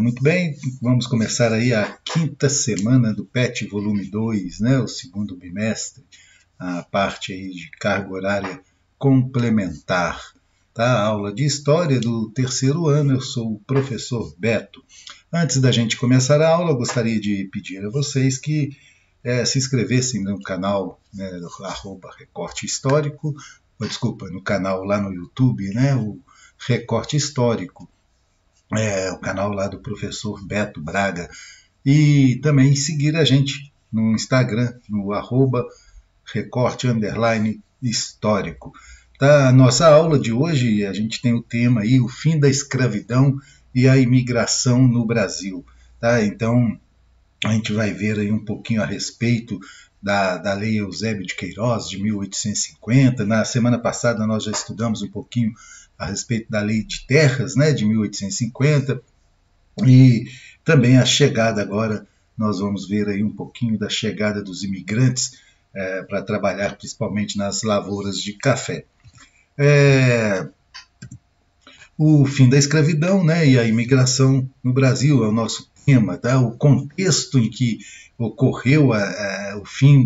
Muito bem, vamos começar aí a quinta semana do PET volume 2, né, o segundo bimestre, a parte aí de carga horária complementar. Tá? A aula de História do terceiro ano, eu sou o professor Beto. Antes da gente começar a aula, eu gostaria de pedir a vocês que se inscrevessem no canal, né, Recorte Histórico, no canal lá no YouTube, né, o Recorte Histórico, o canal lá do professor Beto Braga, e também seguir a gente no Instagram, no @recorte_histórico. Tá? A nossa aula de hoje, a gente tem o tema aí, o fim da escravidão e a imigração no Brasil. Tá? Então, a gente vai ver aí um pouquinho a respeito da Lei Eusébio de Queiroz, de 1850. Na semana passada nós já estudamos um pouquinho a respeito da Lei de Terras, né, de 1850, e também a chegada agora, nós vamos ver aí um pouquinho da chegada dos imigrantes para trabalhar principalmente nas lavouras de café. O fim da escravidão, né, e a imigração no Brasil é o nosso tema, tá? O contexto em que ocorreu o fim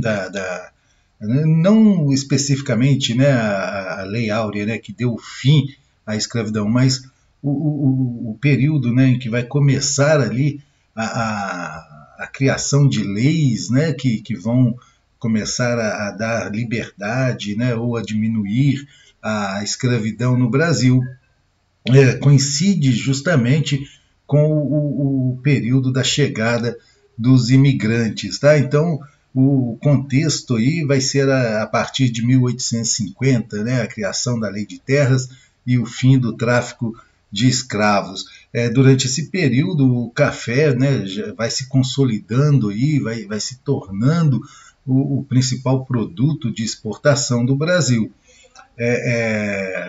não especificamente, né, a Lei Áurea, né, que deu fim à escravidão, mas o período, né, em que vai começar ali a criação de leis, né, que vão começar a dar liberdade, né, ou a diminuir a escravidão no Brasil. Coincide justamente com o período da chegada dos imigrantes. Tá? Então, o contexto aí vai ser a partir de 1850, né, a criação da Lei de Terras e o fim do tráfico de escravos. Durante esse período, o café, né, já vai se consolidando, aí, vai se tornando o principal produto de exportação do Brasil.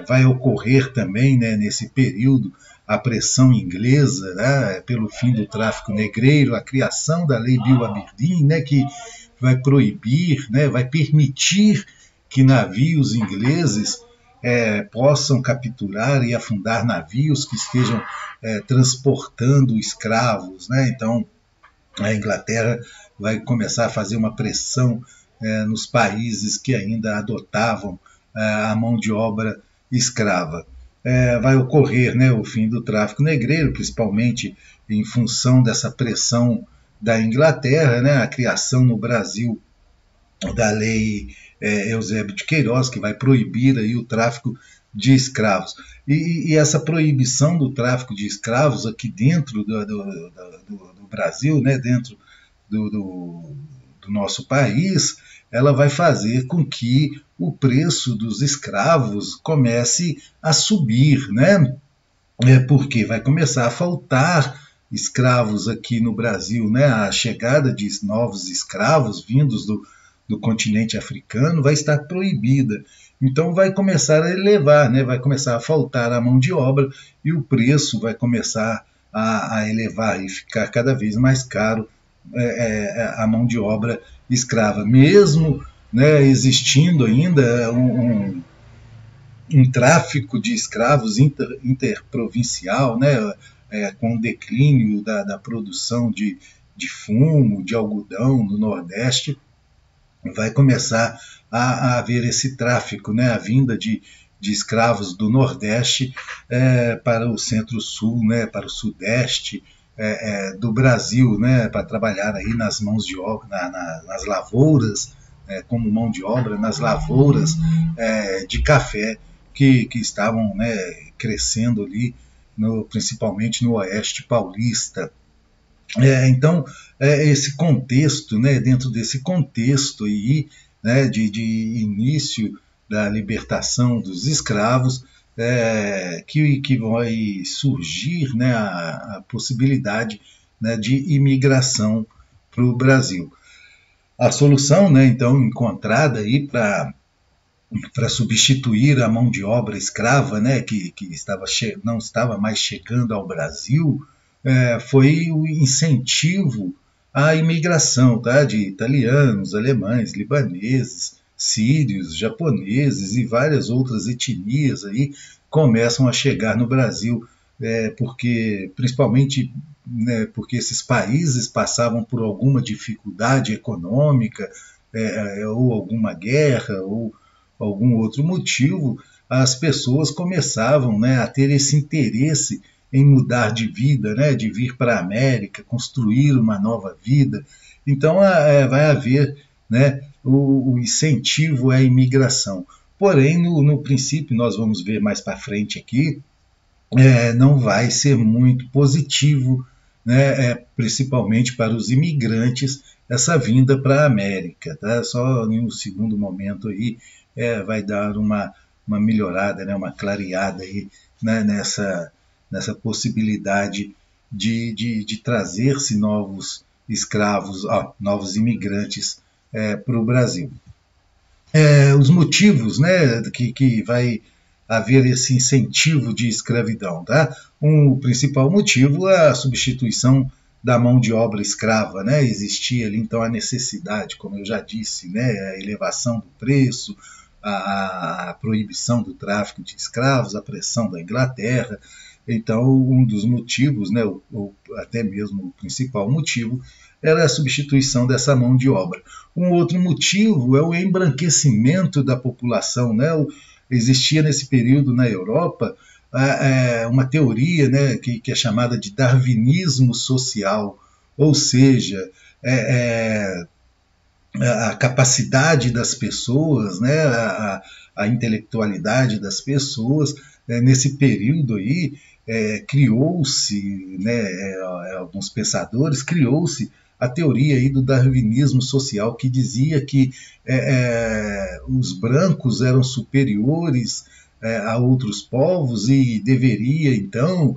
Vai ocorrer também, né, nesse período, a pressão inglesa, né, pelo fim do tráfico negreiro, a criação da Lei Bill Aberdeen, né, que vai proibir, né, vai permitir que navios ingleses possam capturar e afundar navios que estejam transportando escravos. Né? Então, a Inglaterra vai começar a fazer uma pressão nos países que ainda adotavam a mão de obra escrava. Vai ocorrer, né, o fim do tráfico negreiro, principalmente em função dessa pressão da Inglaterra, né, a criação no Brasil da Lei Eusébio de Queiroz, que vai proibir aí o tráfico de escravos. E essa proibição do tráfico de escravos aqui dentro do Brasil, né, dentro do nosso país, ela vai fazer com que o preço dos escravos comece a subir, né? Porque vai começar a faltar escravos aqui no Brasil, né? A chegada de novos escravos vindos do continente africano vai estar proibida. Então vai começar a elevar, né? Vai começar a faltar a mão de obra e o preço vai começar a elevar e ficar cada vez mais caro a mão de obra escrava. Mesmo, né, existindo ainda um tráfico de escravos interprovincial, né, com o declínio da produção de fumo, de algodão no Nordeste, vai começar a haver esse tráfico, né, a vinda de escravos do Nordeste para o Centro-Sul, né, para o Sudeste do Brasil, né, para trabalhar aí nas mãos de obra, nas lavouras, como mão de obra, nas lavouras de café que estavam, né, crescendo ali, principalmente no Oeste Paulista. Então, esse contexto, né, dentro desse contexto aí, né, de início da libertação dos escravos, que vai surgir, né, a possibilidade, né, de imigração para o Brasil. A solução, né, então, encontrada aí para substituir a mão de obra escrava, né, que não estava mais chegando ao Brasil, foi o incentivo à imigração, tá, de italianos, alemães, libaneses, sírios, japoneses e várias outras etnias aí começam a chegar no Brasil, porque principalmente né, porque esses países passavam por alguma dificuldade econômica, ou alguma guerra, ou algum outro motivo, as pessoas começavam, né, a ter esse interesse em mudar de vida, né, de vir para a América, construir uma nova vida. Então vai haver, né, o incentivo à imigração. Porém, no princípio, nós vamos ver mais para frente aqui, não vai ser muito positivo, né, principalmente para os imigrantes, essa vinda para a América. Tá? Só em um segundo momento aí vai dar uma melhorada, né, uma clareada aí, né, nessa possibilidade de trazer-se novos escravos, novos imigrantes para o Brasil. Os motivos, né, que vai haver esse incentivo de escravidão. Tá? O principal motivo é a substituição da mão de obra escrava. Né? Existia ali então a necessidade, como eu já disse, né, a elevação do preço, a proibição do tráfico de escravos, a pressão da Inglaterra. Então, um dos motivos, né, ou até mesmo o principal motivo, era a substituição dessa mão de obra. Um outro motivo é o embranquecimento da população. Né? Existia nesse período na Europa uma teoria, né, que é chamada de darwinismo social, ou seja, a capacidade das pessoas, né, a intelectualidade das pessoas, nesse período aí, criou-se, né, alguns pensadores, criou-se a teoria aí do darwinismo social, que dizia que os brancos eram superiores a outros povos e deveria, então,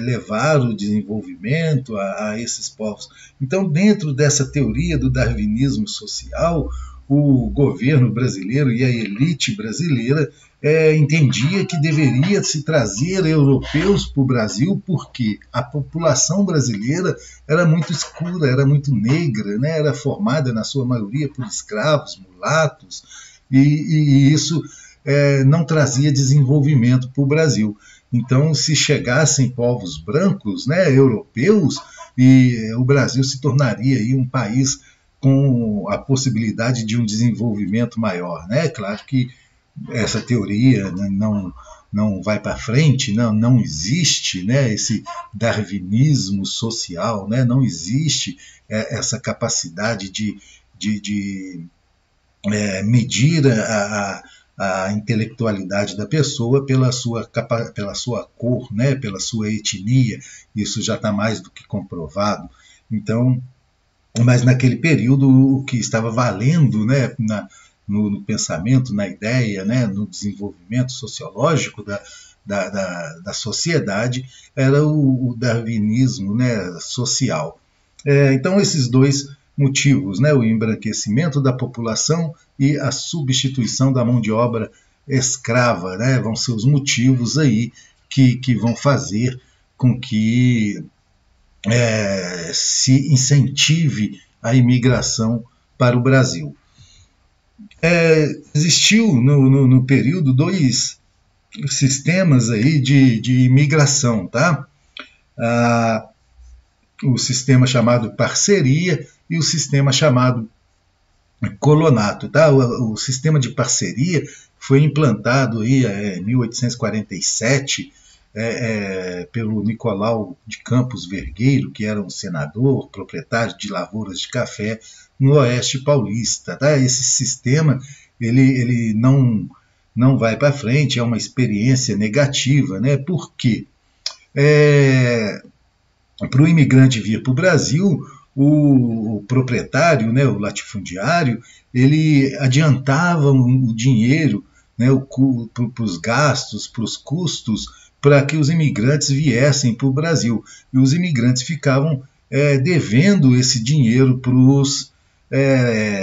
levar o desenvolvimento a esses povos. Então, dentro dessa teoria do darwinismo social, o governo brasileiro e a elite brasileira entendia que deveria se trazer europeus para o Brasil, porque a população brasileira era muito escura, era muito negra, né? Era formada, na sua maioria, por escravos, mulatos, e isso não trazia desenvolvimento para o Brasil. Então, se chegassem povos brancos, né, europeus, e o Brasil se tornaria aí um país com a possibilidade de um desenvolvimento maior. Né? Claro que essa teoria não vai para frente, não existe, né, esse darwinismo social, né? Não existe essa capacidade de medir a intelectualidade da pessoa pela sua cor, né, pela sua etnia. Isso já está mais do que comprovado. Então, mas naquele período o que estava valendo, né, no pensamento, na ideia, né, no desenvolvimento sociológico da sociedade, era o darwinismo, né, social. Então, esses dois motivos, né, o embranquecimento da população e a substituição da mão de obra escrava, né, vão ser os motivos aí que vão fazer com que se incentive a imigração para o Brasil. Existiu no período dois sistemas aí de imigração, tá? O sistema chamado parceria e o sistema chamado colonato. Tá? O sistema de parceria foi implantado aí, em 1847 pelo Nicolau de Campos Vergueiro, que era um senador, proprietário de lavouras de café no Oeste Paulista. Tá? Esse sistema ele não vai para frente, é uma experiência negativa. Né? Por quê? Para o imigrante vir para o Brasil, o proprietário, né, o latifundiário, ele adiantava o dinheiro, né, para os gastos, para os custos, para que os imigrantes viessem para o Brasil. E os imigrantes ficavam devendo esse dinheiro para os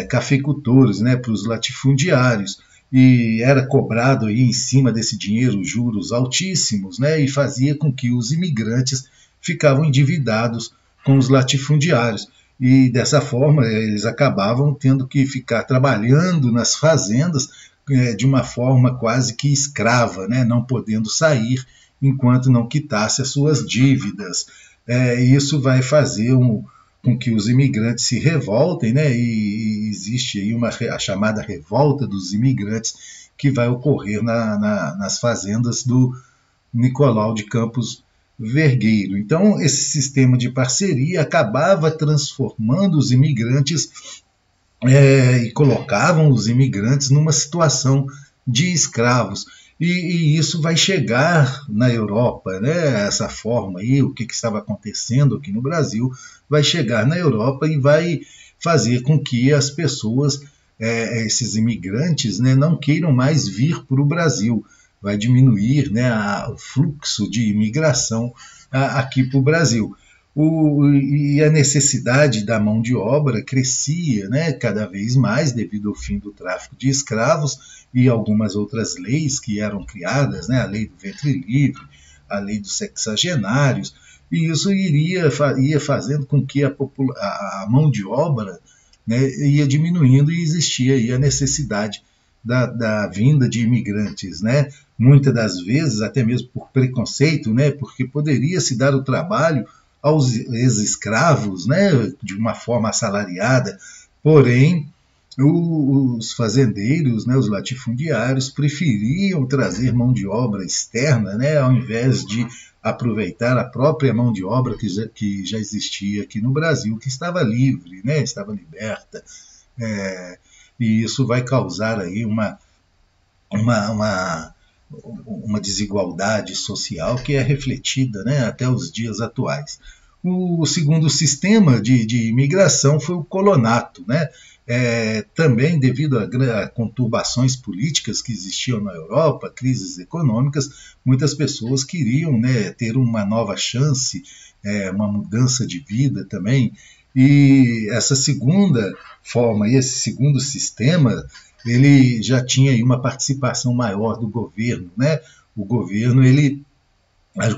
cafeicultores, né, para os latifundiários. E era cobrado aí em cima desse dinheiro juros altíssimos, né, e fazia com que os imigrantes ficavam endividados com os latifundiários. E dessa forma eles acabavam tendo que ficar trabalhando nas fazendas de uma forma quase que escrava, né, não podendo sair enquanto não quitasse as suas dívidas. isso vai fazer com que os imigrantes se revoltem, né? E existe aí a chamada revolta dos imigrantes que vai ocorrer nas fazendas do Nicolau de Campos Vergueiro. Então, esse sistema de parceria acabava transformando os imigrantes e colocavam os imigrantes numa situação de escravos. E isso vai chegar na Europa, né? Essa forma aí, o que estava acontecendo aqui no Brasil, vai chegar na Europa e vai fazer com que as pessoas, esses imigrantes, né, não queiram mais vir para o Brasil. Vai diminuir, né, o fluxo de imigração aqui para o Brasil. E a necessidade da mão de obra crescia, né, cada vez mais devido ao fim do tráfico de escravos e algumas outras leis que eram criadas, né, a lei do ventre livre, a lei dos sexagenários, e isso ia fazendo com que a mão de obra, né, ia diminuindo e existia aí a necessidade da vinda de imigrantes, né, muitas das vezes até mesmo por preconceito, né, porque poderia se dar o trabalho aos ex-escravos, né, de uma forma assalariada, porém os fazendeiros, né, os latifundiários, preferiam trazer mão de obra externa, né, ao invés de aproveitar a própria mão de obra que já existia aqui no Brasil, que estava livre, né, estava liberta, e isso vai causar aí uma desigualdade social que é refletida, né, até os dias atuais. O segundo sistema de imigração foi o colonato, né? Também devido a conturbações políticas que existiam na Europa, crises econômicas, muitas pessoas queriam, né, ter uma nova chance, uma mudança de vida também, e essa segunda forma, esse segundo sistema, ele já tinha aí uma participação maior do governo, né? O governo ele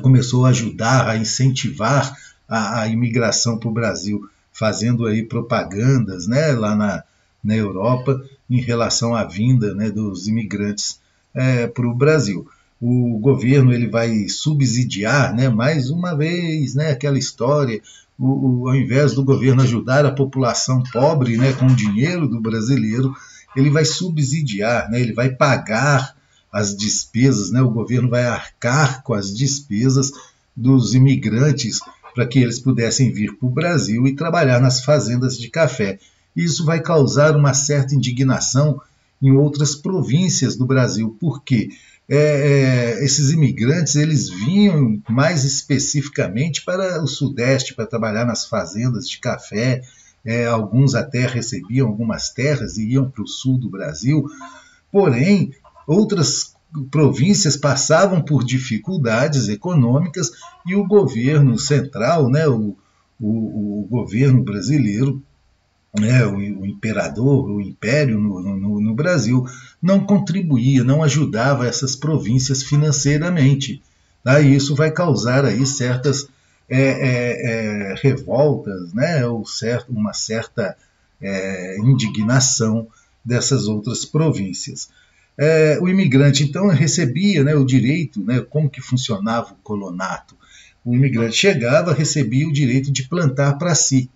começou a ajudar, a incentivar a imigração para o Brasil, fazendo aí propagandas, né, lá na Europa em relação à vinda, né, dos imigrantes para o Brasil. O governo ele vai subsidiar, né, mais uma vez, né, aquela história, ao invés do governo ajudar a população pobre, né, com o dinheiro do brasileiro, ele vai subsidiar, né, ele vai pagar as despesas, né, o governo vai arcar com as despesas dos imigrantes para que eles pudessem vir para o Brasil e trabalhar nas fazendas de café. Isso vai causar uma certa indignação em outras províncias do Brasil, porque esses imigrantes eles vinham mais especificamente para o Sudeste, para trabalhar nas fazendas de café, alguns até recebiam algumas terras e iam para o sul do Brasil, porém, outras províncias passavam por dificuldades econômicas e o governo central, né, o governo brasileiro, né, o imperador, o império no Brasil, não contribuía, não ajudava essas províncias financeiramente. Tá? E isso vai causar aí certas revoltas, né, ou uma certa indignação dessas outras províncias. O imigrante, então, recebia, né, o direito, né, como que funcionava o colonato. O imigrante chegava, recebia o direito de plantar para si,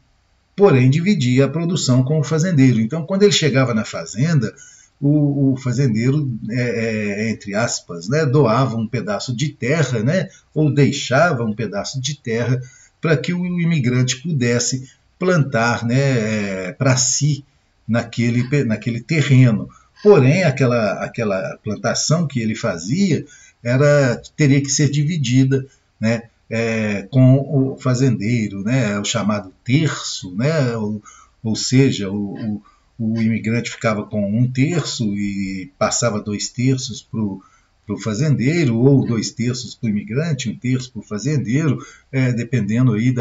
porém dividia a produção com o fazendeiro. Então, quando ele chegava na fazenda, o fazendeiro, entre aspas, né, doava um pedaço de terra, né, ou deixava um pedaço de terra para que o imigrante pudesse plantar, né, para si naquele terreno. Porém, aquela plantação que ele fazia teria que ser dividida, né, com o fazendeiro, né, o chamado terço, né, ou seja, o imigrante ficava com 1/3 e passava 2/3 para o fazendeiro, ou 2/3 para o imigrante, 1/3 para o fazendeiro, dependendo aí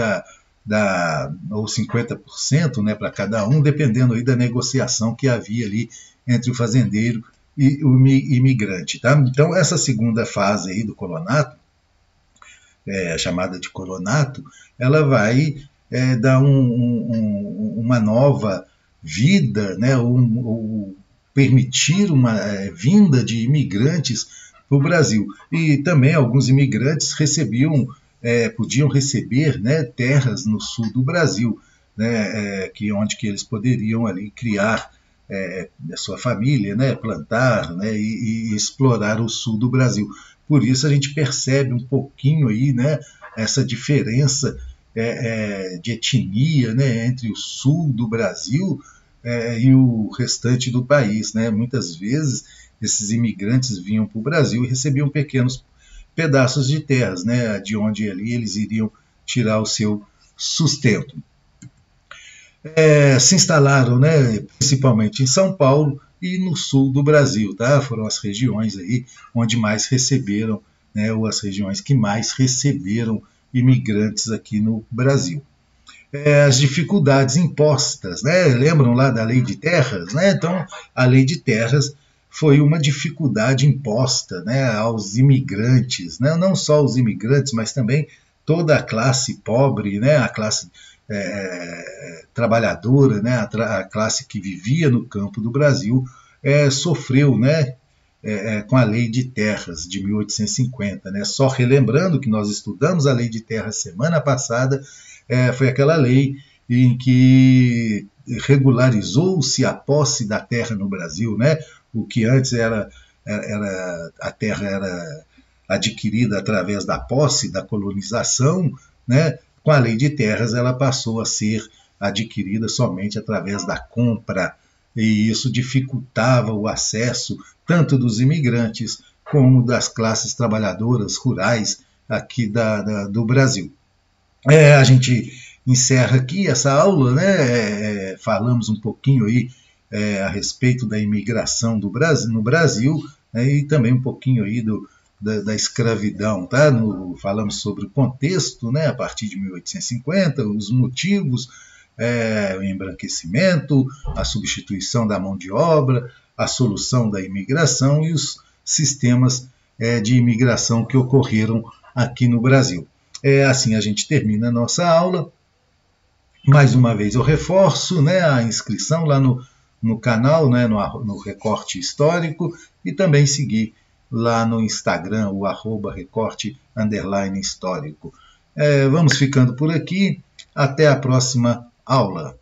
ou 50%, né, para cada um, dependendo aí da negociação que havia ali entre o fazendeiro e o imigrante. Tá? Então, essa segunda fase aí do colonato, chamada de colonato, ela vai dar uma nova vida, né, ou permitir uma vinda de imigrantes para o Brasil. E também alguns imigrantes recebiam podiam receber, né, terras no sul do Brasil, né, onde que eles poderiam ali criar a sua família, né, plantar, né, e explorar o sul do Brasil. Por isso a gente percebe um pouquinho aí, né, essa diferença de etnia, né, entre o sul do Brasil e o restante do país, né? Muitas vezes esses imigrantes vinham para o Brasil e recebiam pequenos pedaços de terras, né, de onde ali eles iriam tirar o seu sustento. Se instalaram, né, principalmente em São Paulo e no sul do Brasil, tá? Foram as regiões aí onde mais receberam, né, ou as regiões que mais receberam imigrantes aqui no Brasil. As dificuldades impostas, né? Lembram lá da Lei de Terras, né? Então, a Lei de Terras foi uma dificuldade imposta, né, aos imigrantes, né? Não só os imigrantes, mas também toda a classe pobre, né, a classe trabalhadora, né, a classe que vivia no campo do Brasil, sofreu, né, com a Lei de Terras de 1850. Né? Só relembrando que nós estudamos a Lei de Terras semana passada, foi aquela lei em que regularizou-se a posse da terra no Brasil, né? O que antes a terra era adquirida através da posse, da colonização, né? Com a Lei de Terras ela passou a ser adquirida somente através da compra, e isso dificultava o acesso tanto dos imigrantes como das classes trabalhadoras rurais aqui do Brasil. A gente encerra aqui essa aula, né? Falamos um pouquinho aí a respeito da imigração no Brasil, né? E também um pouquinho aí da escravidão, tá? Falamos sobre o contexto, né? A partir de 1850, os motivos, o embranquecimento, a substituição da mão de obra, a solução da imigração e os sistemas de imigração que ocorreram aqui no Brasil. Assim a gente termina a nossa aula. Mais uma vez eu reforço, né, a inscrição lá no canal, né, no Recorte Histórico, e também seguir lá no Instagram, o @recorte_histórico. Vamos ficando por aqui. Até a próxima aula.